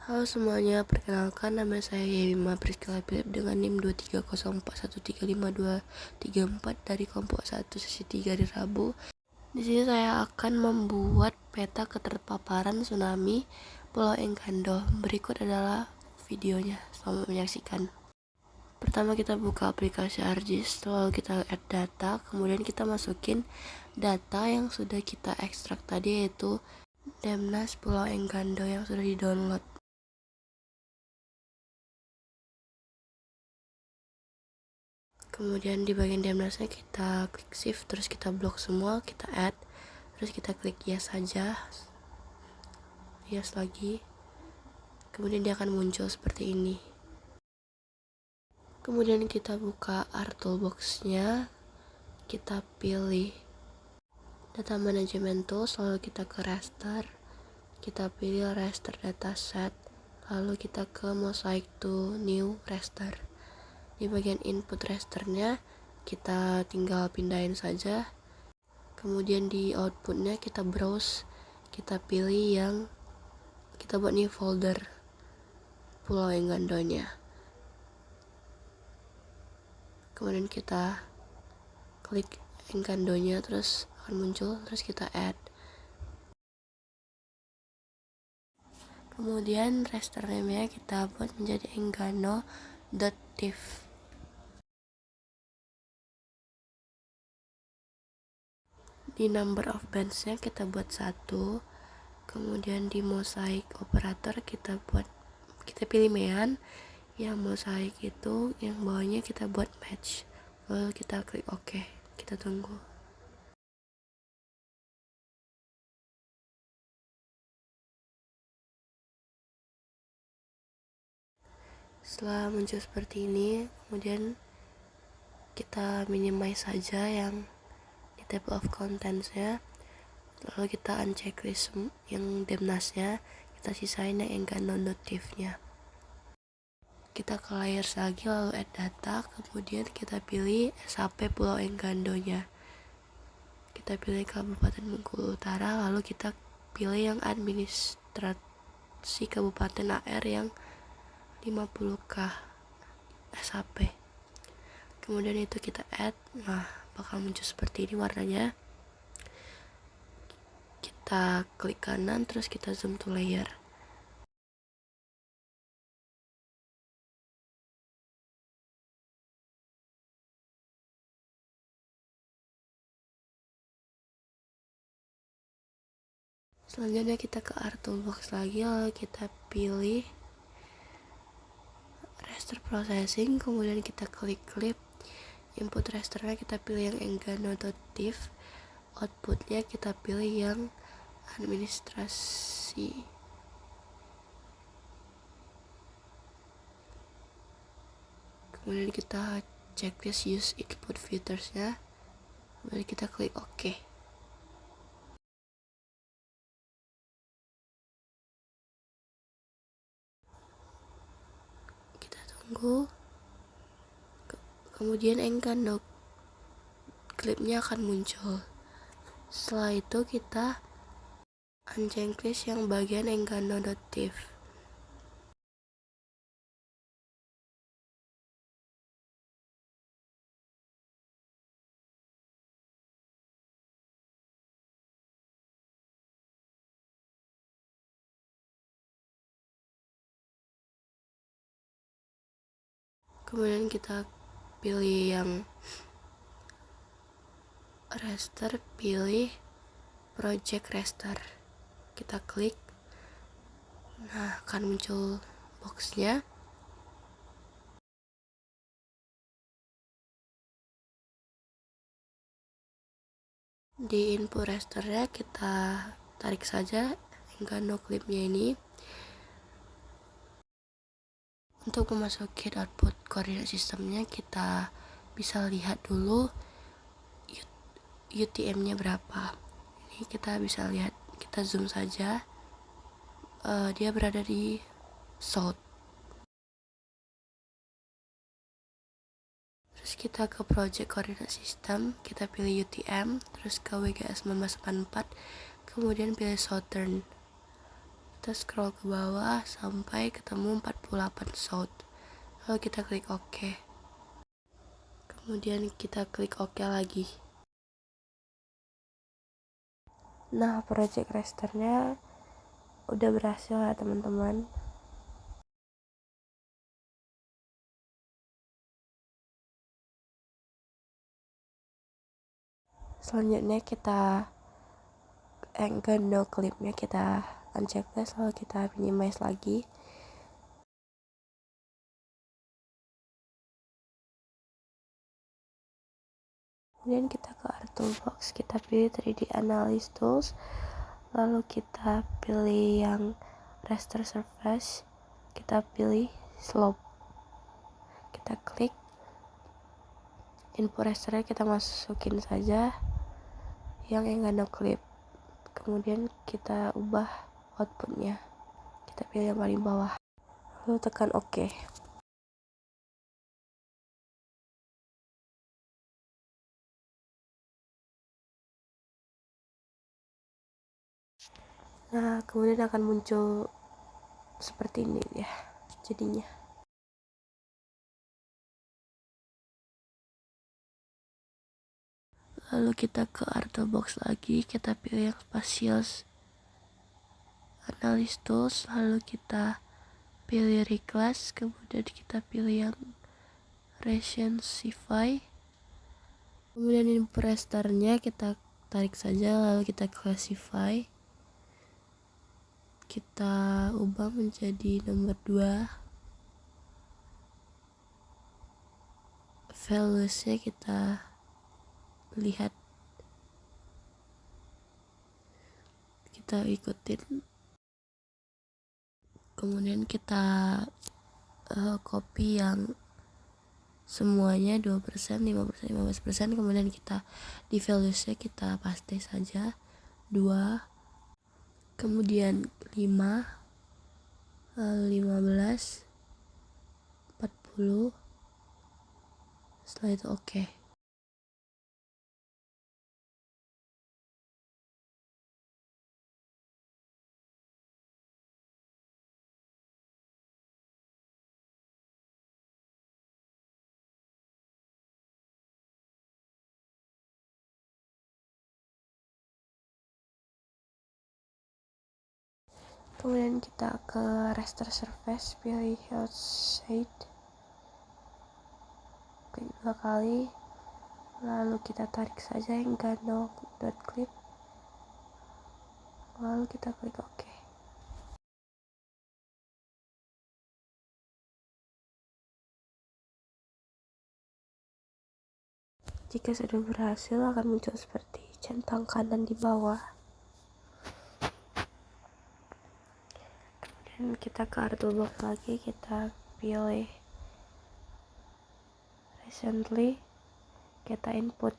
Halo semuanya, perkenalkan nama saya Yemima Priskila Philip dengan NIM 23041352234 dari kelompok 1 sesi 3 di Rabu. Di sini saya akan membuat peta keterpaparan tsunami Pulau Enggando. Berikut adalah videonya. Selamat menyaksikan. Pertama kita buka aplikasi ArcGIS, lalu kita add data, kemudian kita masukin data yang sudah kita ekstrak tadi, yaitu Demnas Pulau Enggando yang sudah di-download. Kemudian di bagian Demnasnya kita klik shift, terus kita blok semua, kita add, terus kita klik yes saja, yes lagi, kemudian dia akan muncul seperti ini. Kemudian kita buka art toolbox-nya, kita pilih data management tools, lalu kita ke raster, kita pilih raster dataset, lalu kita ke mosaic to new raster. Di bagian input rasternya kita tinggal pindahin saja. Kemudian di outputnya kita browse, kita pilih yang kita buat new folder Pulau Enggandonya. Kemudian kita klik Enggandonya, terus akan muncul, terus kita add. Kemudian raster name-nya kita buat menjadi enggano.tif. Di number of bands-nya kita buat 1. Kemudian di mosaic operator kita pilih mean. Yang mosaic itu yang bawahnya kita buat match, lalu kita klik OK, kita tunggu. Setelah muncul seperti ini, kemudian kita minimize saja yang di table of contents-nya, lalu kita unchecklist yang Demnasnya, kita sisain yang Enggano.tif-nya. Kita ke layers lagi, lalu add data, kemudian kita pilih SAP Pulau Enggandonya. Kita pilih Kabupaten Bengkulu Utara, lalu kita pilih yang administrasi Kabupaten AR yang 50K SAP. Kemudian itu kita add, nah bakal muncul seperti ini warnanya. Kita klik kanan, terus kita zoom to layer. Selanjutnya kita ke art toolbox lagi, lalu kita pilih raster processing, kemudian kita klik clip. Input rasternya kita pilih yang enggano.tif, outputnya kita pilih yang administrasi. Kemudian kita checklist use input filters-nya, kemudian kita klik OK. Kita tunggu, kemudian Enggano clipnya akan muncul. Setelah itu kita unchecklist yang bagian enggano.tif. Kemudian kita pilih yang raster, pilih project raster, kita klik, nah akan muncul boxnya. Di input rasternya kita tarik saja Enggano clipnya ini. Untuk memasuki output koordinat sistemnya, kita bisa lihat dulu UTM-nya berapa. Ini kita bisa lihat, kita zoom saja, dia berada di south. Terus kita ke project koordinat sistem, kita pilih UTM, terus ke WGS 1984, kemudian pilih southern. Kita kita scroll ke bawah sampai ketemu 48 sound, lalu kita klik OK, kemudian kita klik OK lagi. Nah, project rasternya udah berhasil ya teman-teman. Selanjutnya kita no clipnya kita unchecklist, lalu kita minimize lagi. Kemudian kita ke Art Toolbox, kita pilih 3D Analysis Tools, lalu kita pilih yang raster surface, kita pilih slope, kita klik, input rasternya kita masukin saja yang no clip, kemudian kita ubah outputnya, kita pilih yang paling bawah, lalu tekan OK. Nah, kemudian akan muncul seperti ini ya jadinya. Lalu kita ke Art Toolbox lagi, kita pilih yang Spatial Analysis Tools, lalu kita pilih Reclass, kemudian kita pilih yang Recensify, kemudian input rasternya kita tarik saja, lalu kita classify, kita ubah menjadi nomor 2, valuesnya kita lihat, kita ikutin, kemudian kita copy yang semuanya 2%, 5%, 15%, kemudian kita di valuesnya kita paste saja 2, kemudian 5, lalu 15, 40, setelah itu OK. Kemudian kita ke raster surface, pilih outside, klik 2 kali, lalu kita tarik saja yang no dot clip, lalu kita klik OK. Jika sudah berhasil akan muncul seperti centang kanan di bawah. Dan kita ke Art Toolbox lagi, kita pilih recently, kita input,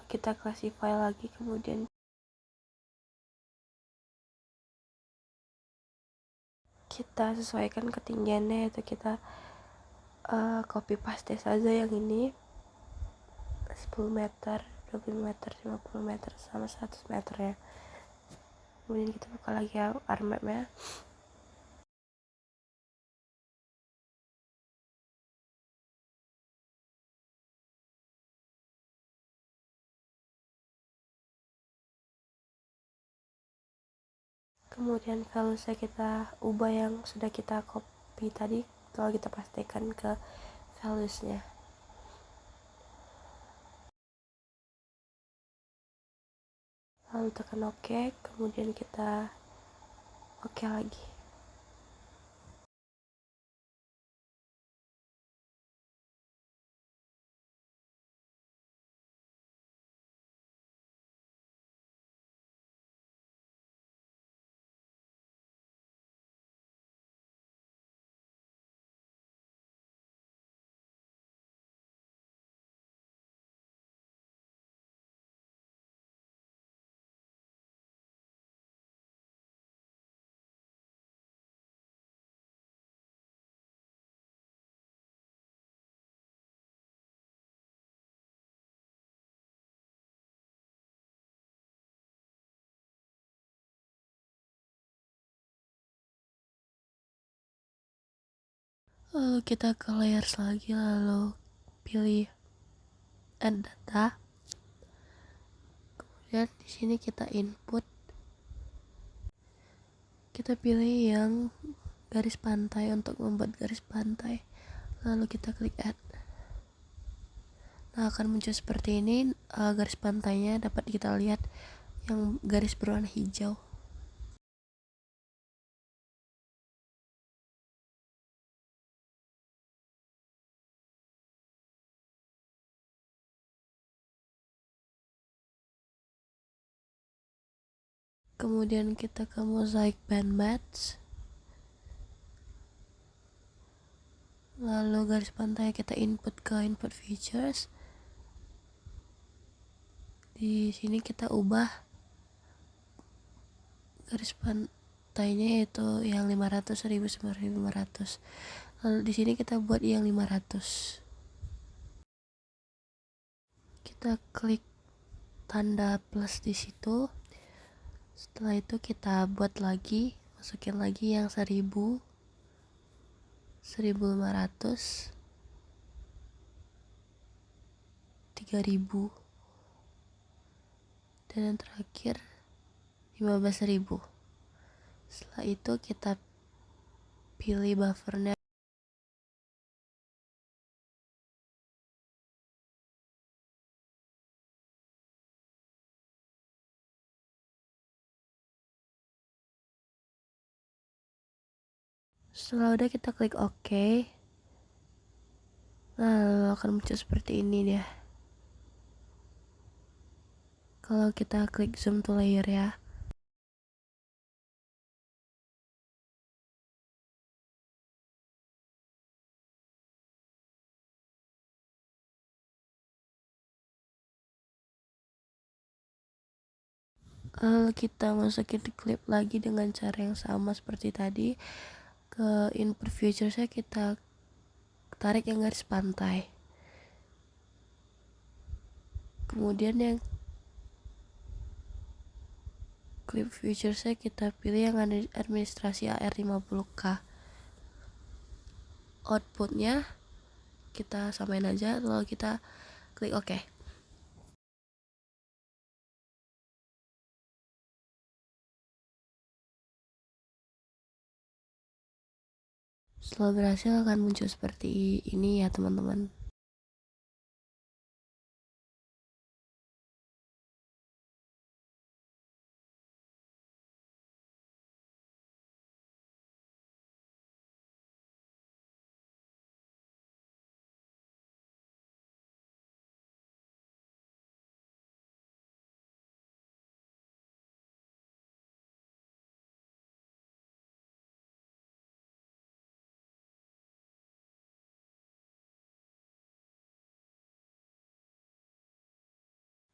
kita classify lagi, kemudian kita sesuaikan ketinggiannya, yaitu kita copy paste saja yang ini 10 meter, 20 meter, 50 meter, sama 100 meter ya. Kemudian kita buka lagi artmapnya, kemudian valuesnya kita ubah yang sudah kita copy tadi, lalu kita pastikan ke valuesnya, lalu tekan OK, kemudian kita OK lagi. Lalu kita ke layers lagi, lalu pilih add data. Kemudian di sini kita input, kita pilih yang garis pantai untuk membuat garis pantai, lalu kita klik add. Nah, akan muncul seperti ini. Garis pantainya dapat kita lihat yang garis berwarna hijau. Kemudian kita ke mosaic band match, lalu garis pantai kita input ke input features. Di sini kita ubah garis pantainya yaitu yang 500, 1000, 1500. Lalu di sini kita buat yang 500. Kita klik tanda plus di situ. Setelah itu kita buat lagi, masukin lagi yang 1000, 1500, 3000, dan yang terakhir 15.000. Setelah itu kita pilih buffernya. Setelah udah kita klik OK. Lalu akan muncul seperti ini dia. Kalau kita klik zoom to layer ya. Lalu kita masukin clip lagi dengan cara yang sama seperti tadi. Ke input featuresnya kita tarik yang garis pantai. Kemudian yang clip featuresnya kita pilih yang administrasi AR50K. Outputnya kita samain aja, lalu kita klik OK. Setelah berhasil akan muncul seperti ini ya teman-teman.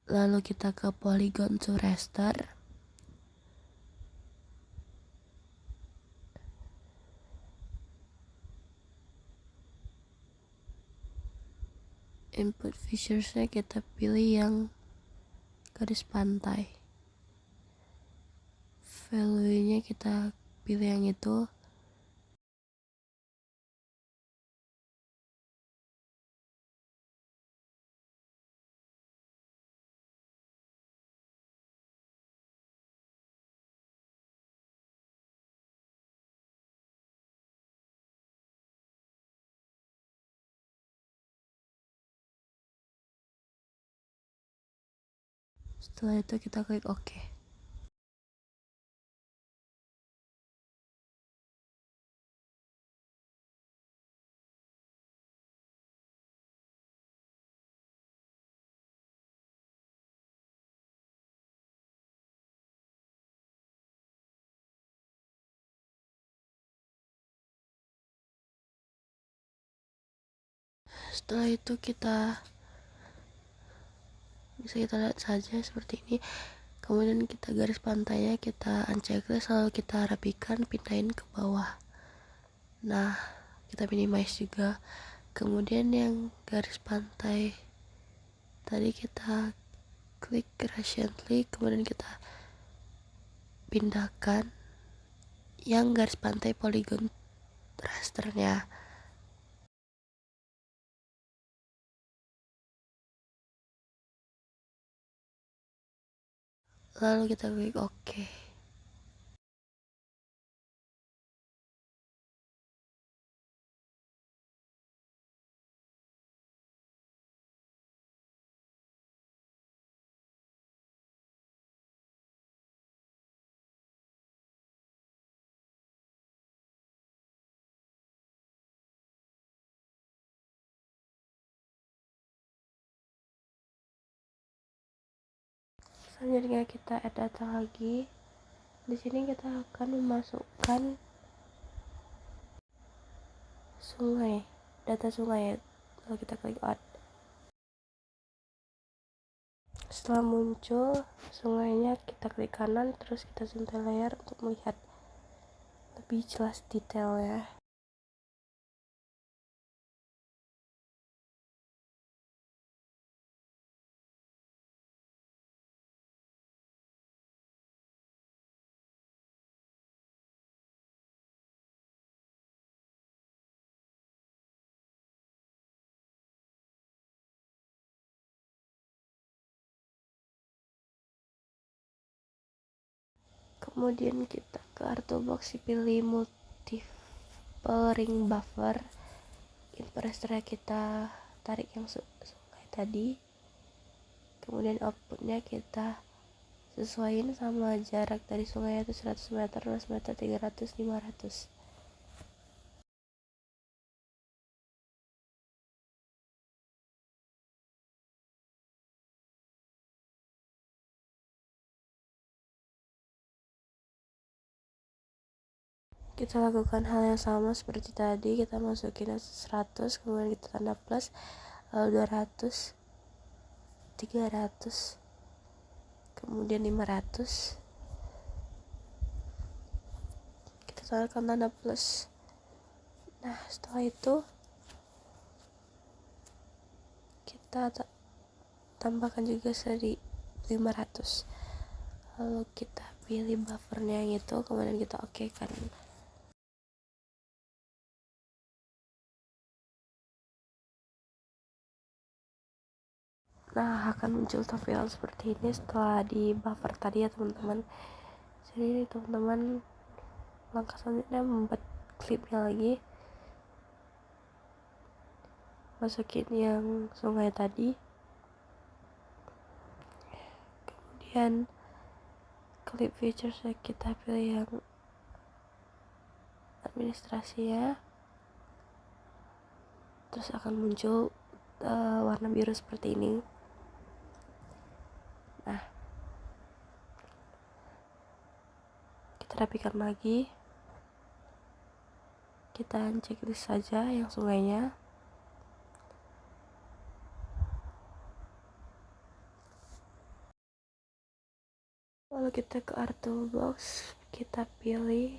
Lalu kita ke polygon to raster. Input featuresnya kita pilih yang garis pantai. Value-nya kita pilih yang itu. Setelah itu kita klik OK. Setelah itu kita bisa kita lihat saja seperti ini. Kemudian kita garis pantainya kita unchecklist, lalu kita rapikan, pindahin ke bawah. Nah, kita minimize juga. Kemudian yang garis pantai tadi kita klik recently, kemudian kita pindahkan yang garis pantai polygon rasternya. lalu kita klik OK. Selanjutnya kita add data lagi. Di sini kita akan memasukkan sungai, data sungai. Lalu kita klik add. Setelah muncul sungainya, kita klik kanan, terus kita zoom ke layar untuk melihat lebih jelas detailnya. Kemudian kita ke Artobox, pilih multiple ring buffer. Input rasternya kita tarik yang sungai tadi. Kemudian outputnya kita sesuaiin sama jarak dari sungai, itu 100 meter, 200 meter, 300, 500. Kita lakukan hal yang sama seperti tadi. Kita masukin 100, kemudian kita tanda plus, lalu 200, 300, kemudian 500. Kita tanda tanda plus. Nah, setelah itu kita tambahkan juga 500. Lalu kita pilih buffernya yang itu, kemudian kita oke kan. Nah, akan muncul tampilan seperti ini setelah di buffer tadi ya teman-teman. Jadi teman-teman, langkah selanjutnya membuat klipnya lagi. Masukin yang sungai tadi. Kemudian klip features kita pilih yang administrasi ya. Terus akan muncul warna biru seperti ini. Nah, kita rapikan lagi. Kita checklist saja yang sungainya. Lalu kita ke Artobox, kita pilih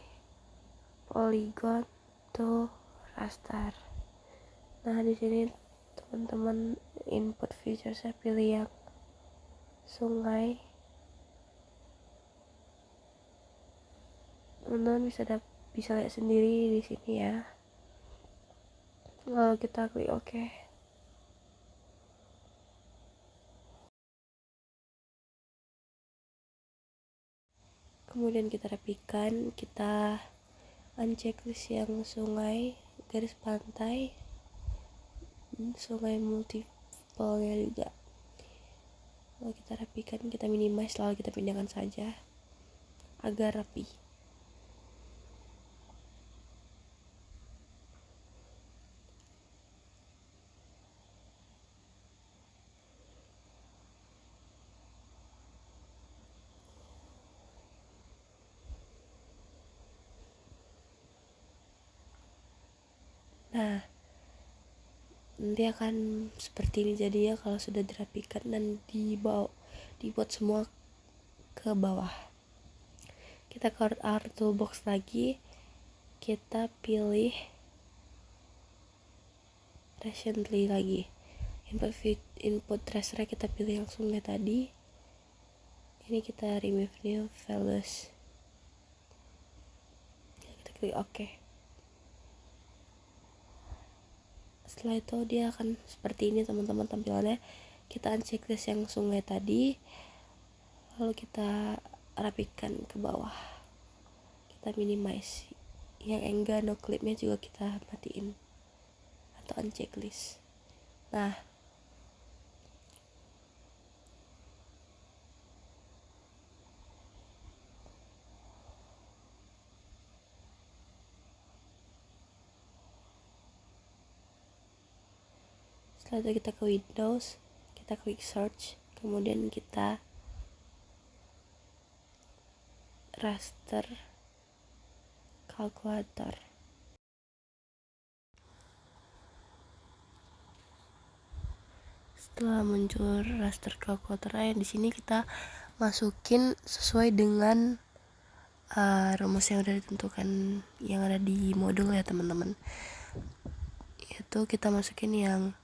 polygon to raster. Nah, di sini teman-teman input feature saya pilih yang sungai. Teman-teman bisa lihat sendiri di sini ya. Lalu kita klik OK. Kemudian kita rapikan, kita unchecklist yang sungai, garis pantai, sungai multiple-nya juga. Lalu kita rapikan, kita minimize, lalu kita pindahkan saja agar rapi. Nah, nanti akan seperti ini jadinya kalau sudah dirapikan dan dibuat semua ke bawah. Kita ke art toolbox lagi, kita pilih recently lagi. Input tracer kita pilih yang sungai tadi. Ini kita remove new values. Kita klik OK. Setelah itu dia akan seperti ini teman-teman tampilannya. Kita unchecklist yang sungai tadi, lalu kita rapikan ke bawah, kita minimize. Yang enggak no clipnya juga kita matiin atau unchecklist. Nah, setelah itu kita ke Windows, kita klik search, kemudian kita raster calculator. Setelah muncul raster calculator, di sini kita masukin sesuai dengan rumus yang udah ditentukan yang ada di modul ya teman-teman. Itu kita masukin yang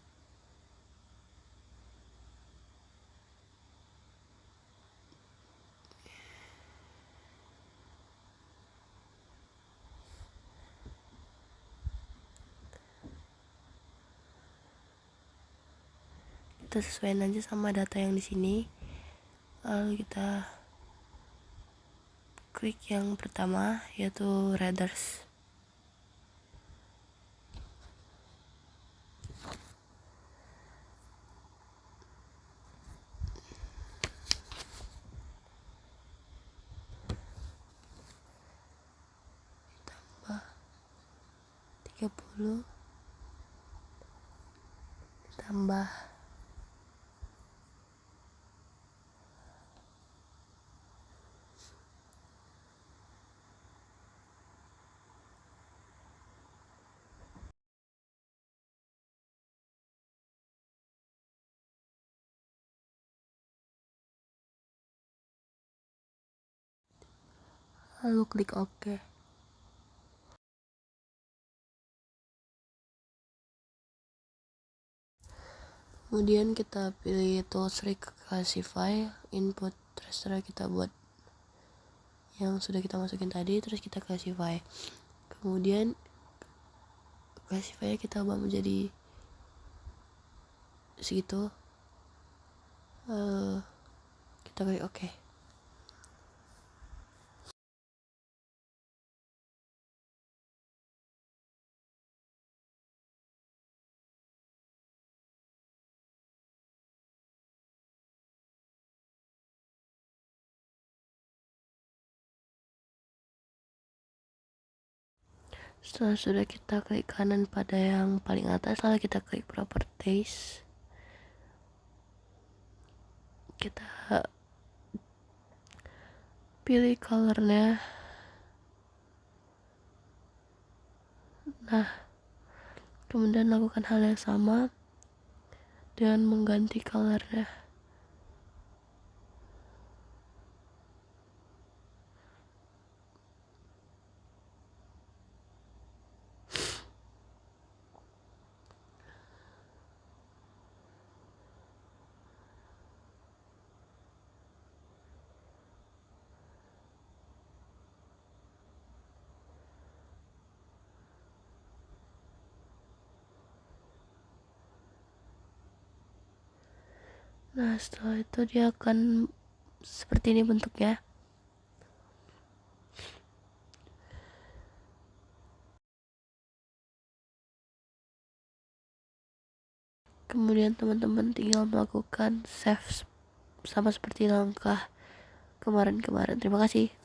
kita sesuaiin aja sama data yang di sini. Lalu kita klik yang pertama, yaitu readers. Tambah 30 tambah lalu klik OK. Kemudian kita pilih tools reclassify, input raster kita buat yang sudah kita masukin tadi, terus kita classify. Kemudian classify kita ubah menjadi segitu. Kita klik OK. Setelah sudah kita klik kanan pada yang paling atas, lalu kita klik properties. Kita pilih colornya. Nah, kemudian lakukan hal yang sama dengan mengganti colornya. Nah, setelah itu dia akan seperti ini bentuknya. Kemudian teman-teman tinggal melakukan save sama seperti langkah kemarin-kemarin. Terima kasih.